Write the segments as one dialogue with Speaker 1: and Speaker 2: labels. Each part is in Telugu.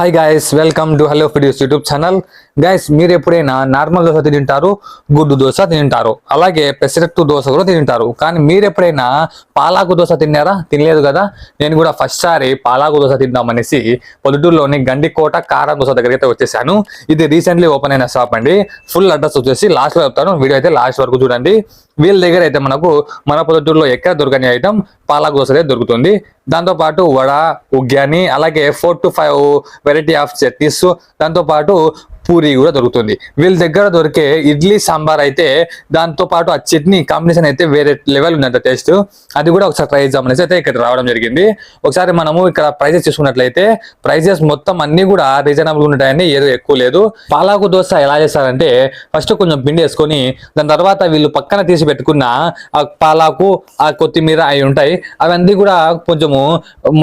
Speaker 1: Hi guys, welcome to hello foodies YouTube channel. Guys, మీరు ఎప్పుడైనా నార్మల్ దోశ తింటారు, గుడ్డు దోశ తింటారు, అలాగే పెసరట్టు దోశ కూడా తింటారు. కానీ మీరు ఎప్పుడైనా పాలాకు దోశ తిన్నారా? తినలేదు కదా. నేను కూడా ఫస్ట్ సారి పాలాకు దోశ తిందామనేసి పొద్దుటూరులోని గండికోట కారం దోశ దగ్గరికి అయితే వచ్చేసాను. ఇది రీసెంట్లీ ఓపెన్ అయిన షాప్ అండి. ఫుల్ అడ్రస్ వచ్చేసి లాస్ట్ లో చెప్తాను, వీడియో అయితే లాస్ట్ వరకు చూడండి. వీళ్ళ దగ్గర అయితే మన పొద్దుటూరులో ఎక్కడ దొరకని ఐటమ్ పాలాకు దోశ అయితే దొరుకుతుంది. దాంతో పాటు వడ, ఉగ్యాని, అలాగే 4 to 5 వెరైటీ ఆఫ్ చట్నీస్, దాంతో పాటు పూరి కూడా దొరుకుతుంది. వీళ్ళ దగ్గర దొరికే ఇడ్లీ సాంబార్ అయితే దాంతో పాటు ఆ చట్నీ కాంబినేషన్ అయితే వేరే లెవెల్ ఉందంట టేస్ట్. అది కూడా ఒకసారి ట్రై చేద్దామనేసి అయితే ఇక్కడ రావడం జరిగింది. ఒకసారి మనము ఇక్కడ ప్రైజెస్ చూసుకున్నట్లయితే ప్రైజెస్ మొత్తం అన్ని కూడా రీజనబుల్ ఉంటాయని, ఏదో ఎక్కువ లేదు. పాలాకు దోశ ఎలా చేస్తారంటే ఫస్ట్ కొంచెం పిండి వేసుకొని దాని తర్వాత వీళ్ళు పక్కన తీసి పెట్టుకున్న ఆ పాలాకు, ఆ కొత్తిమీర అవి ఉంటాయి, అవన్నీ కూడా కొంచెము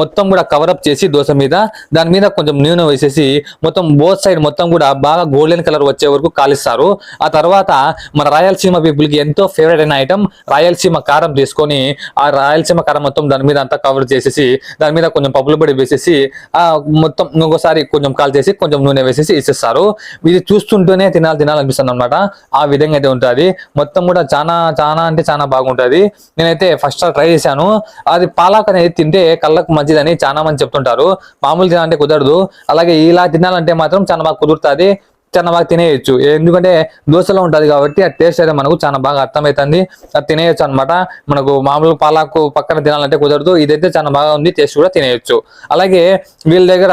Speaker 1: మొత్తం కూడా కవరప్ చేసి దోశ మీద దాని మీద కొంచెం నూనె వేసేసి మొత్తం బోత్ సైడ్ మొత్తం కూడా బాగా గోల్డెన్ కలర్ వచ్చే వరకు కాలిస్తారు. ఆ తర్వాత మన రాయలసీమ పీపుల్ కి ఎంతో ఫేవరెట్ అయిన ఐటమ్ రాయలసీమ కారం తీసుకొని ఆ రాయలసీమ కారం మొత్తం దాని మీద అంతా కవర్ చేసేసి దాని మీద కొంచెం పప్పుల పొడి వేసేసి ఆ మొత్తం ఇంకొకసారి కొంచెం కాల్ చేసి కొంచెం నూనె వేసేసి ఇచ్చేస్తారు. ఇది చూస్తుంటేనే తినాలనిపిస్తుంది అనమాట. ఆ విధంగా అయితే ఉంటుంది. మొత్తం కూడా చాలా అంటే చాలా బాగుంటది. నేనైతే ఫస్ట్ ట్రై చేశాను. అది పాలాక్ అనేది తింటే కళ్ళకు మంచిదని చాలా మంది చెప్తుంటారు. మామూలు తినాలంటే కుదరదు, అలాగే ఇలా తినాలంటే మాత్రం చాలా బాగా కుదురుతుంది, చాలా బాగా తినేయచ్చు. ఎందుకంటే దోశలో ఉంటుంది కాబట్టి ఆ టేస్ట్ అయితే మనకు చాలా బాగా అర్థమవుతుంది. అది తినేయచ్చు అనమాట. మనకు మామూలు పాలాకు పక్కన తినాలంటే కుదరదు. ఇదైతే చాలా బాగా ఉంది, టేస్ట్ కూడా తినేయచ్చు. అలాగే వీళ్ళ దగ్గర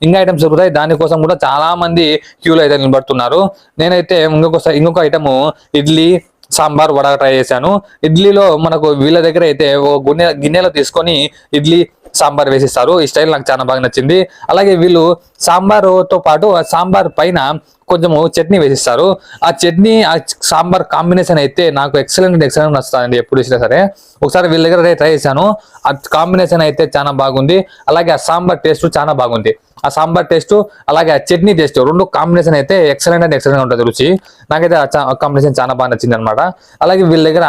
Speaker 1: ఇంకా ఐటమ్స్ దొరుకుతాయి, దానికోసం కూడా చాలా మంది క్యూలో అయితే నిలబడుతున్నారు. నేనైతే ఇంకొక ఐటమ్ ఇడ్లీ సాంబార్ వడ ట్రై చేశాను. ఇడ్లీలో మనకు వీళ్ళ దగ్గర అయితే గిన్నెలో తీసుకొని ఇడ్లీ సాంబార్ వేసిస్తారు. ఈ స్టైల్ నాకు చాలా బాగా నచ్చింది. అలాగే వీళ్ళు సాంబార్తో పాటు ఆ సాంబార్ పైన కొంచెము చట్నీ వేసిస్తారు. ఆ చట్నీ ఆ సాంబార్ కాంబినేషన్ అయితే నాకు ఎక్సలెంట్ నచ్చుతాయండి ఎప్పుడు ఇచ్చినా సరే. ఒకసారి వీళ్ళ దగ్గర ట్రై చేశాను. ఆ కాంబినేషన్ అయితే చాలా బాగుంది. అలాగే ఆ సాంబార్ టేస్ట్ చాలా బాగుంది. ఆ సాంబార్ టేస్ట్ అలాగే ఆ చట్నీ టేస్ట్ రెండు కాంబినేషన్ అయితే ఎక్సలెంట్ ఉంటుంది రుచి. నాకైతే ఆ కాంబినేషన్ చాలా బాగా నచ్చింది అనమాట. అలాగే వీళ్ళ దగ్గర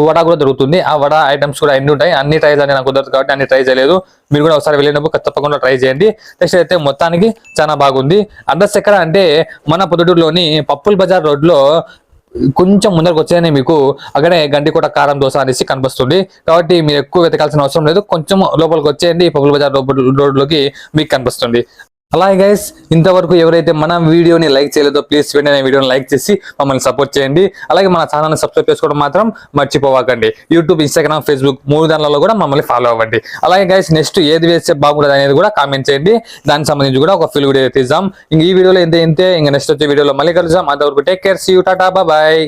Speaker 1: వడ కూడా దొరుకుతుంది. ఆ వడ ఐటమ్స్ కూడా ఎన్ని ఉంటాయి, అన్ని ట్రై చేయాలి నాకు కుదరదు కాబట్టి అన్ని ట్రై చేయలేదు. మీరు కూడా ఒకసారి వెళ్ళినప్పుడు తప్పకుండా ట్రై చేయండి. టేస్ట్ అయితే మొత్తానికి చాలా బాగుంది. అడ్రస్ ఎక్కడ అంటే మన పొద్దుటూరులోని పప్పుల్ బజార్ రోడ్ లో కొంచెం ముందరకు వచ్చేనే మీకు అక్కడే గండికోట కారం దోశ అనేసి కనిపిస్తుంది. కాబట్టి మీరు ఎక్కువ వెతకాల్సిన అవసరం లేదు, కొంచెం లోపలికి వచ్చేయండి, పప్పుల్ బజార్ రోడ్ లోకి మీకు కనిపిస్తుంది. అలాగే గైస్, ఇంతవరకు ఎవరైతే మన వీడియోని లైక్ చేయలేదో ప్లీజ్ వెంటనే వీడియోని లైక్ చేసి మమ్మల్ని సపోర్ట్ చేయండి. అలాగే మన ఛానల్ని సబ్స్క్రైబ్ చేసుకోవడం మాత్రం మర్చిపోవకండి. యూట్యూబ్, ఇన్స్టాగ్రామ్, ఫేస్బుక్ 3 దానిలో కూడా మమ్మల్ని ఫాలో అవ్వండి. అలాగే గైస్, నెక్స్ట్ ఏది వేస్తే బాగుంటుంది అనేది కూడా కామెంట్ చేయండి. దానికి సంబంధించి కూడా ఒక ఫుల్ వీడియో తీద్దాం. ఇంక ఈ వీడియోలో ఇంతే. ఇంకా నెక్స్ట్ వచ్చే వీడియోలో మళ్ళీ కలుద్దాం. అంతవరకు take care, see you, tata, bye.